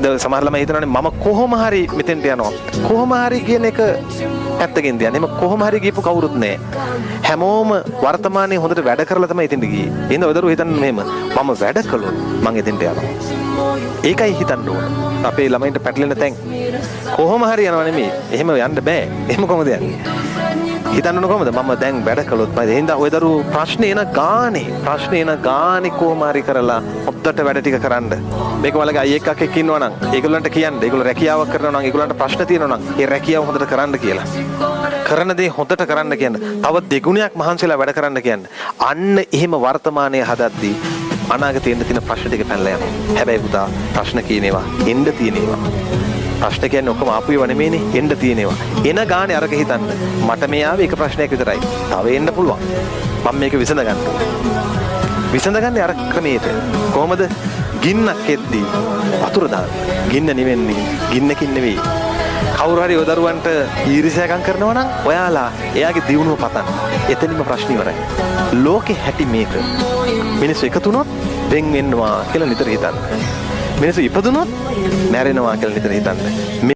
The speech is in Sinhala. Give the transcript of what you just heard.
සමහර ළමයි හිතනවානේ මම කොහොම හරි මෙතෙන්ට යනවා. කොහොම හරි කියන එක පැත්තකින් තියන්නේ. එම කොහොම හරි ගියපු කවුරුත් නැහැ. හැමෝම වර්තමානයේ හොඳට වැඩ කරලා තමයි එතෙන්ට ගියේ. එහෙනම් ඔය දරුවෝ හිතන්නේ මෙහෙම මම වැඩ කළොත් මං එතෙන්ට යනවා. ඒකයි හිතන්න ඕන. අපේ ළමයින්ට පැටලෙන තැන් කොහොම හරි යනවා නෙමෙයි. එහෙම යන්න බෑ. එහෙම කොහොමද යන්නේ? හිතන්න ඕන කොහොමද? මම දැන් වැඩ කළොත් මම එහෙනම් ඔය දරුවෝ ප්‍රශ්නේ එන ගානේ කොහොම හරි කරලා හොද්දට වැඩ ටික කරන්න. මේක වලගේ අයියෙක් අක්කෙක් ඉන්නවා නම් ඒගොල්ලන්ට කියන්න. ඒගොල්ලෝ රැකියාවක් කරනවා නම් ඒගොල්ලන්ට ප්‍රශ්න තියෙනවා නම් ඒ රැකියාව හොඳට කරන්න කියලා. කරන දේ හොඳට කරන්න කියන්න. තව දෙගුණයක් මහන්සිලා වැඩ කරන්න කියන්න. අන්න එහෙම වර්තමානයේ හදද්දී අනාගතේ එන්න තියෙන ප්‍රශ්න ටික පැනලා යනවා. හැබැයි පුතා ප්‍රශ්න කියනේවා එන්න තියෙනේවා. ප්‍රශ්න කියන්නේ ඔක්කොම ආපු ඒවා නෙමෙයිනේ එන්න තියෙනේවා. එන ගානේ අරක හිතන්න. මට මේ ආවේ එක ප්‍රශ්නයක් විතරයි. තව එන්න පුළුවන්. මම මේක විසඳ ගන්න ඕනේ. විසඳගන්නේ අර ක්‍රමයට. කොහොමද? ගින්නක් එද්දී වතුර දාන්න. ගින්න නිවෙන්නේ ගින්නකින් නෙවෙයි. කවුරු හරි ඔය දරුවන්ට ඊර්ෂ්‍යාකම් කරනවා නම් ඔයාලා එයාගේ දියුණුව පතන්න. එතනින්ම ප්‍රශ්න ඉවරයි. ලෝකේ හැටි මේක. මිනිස්සු එකතු වුණොත් වෙන් වෙන්නවා කියලා නිතර හිතන්න. මිනිස්සු ඉපදුනොත් මැරෙනවා කියලා නිතර හිතන්න.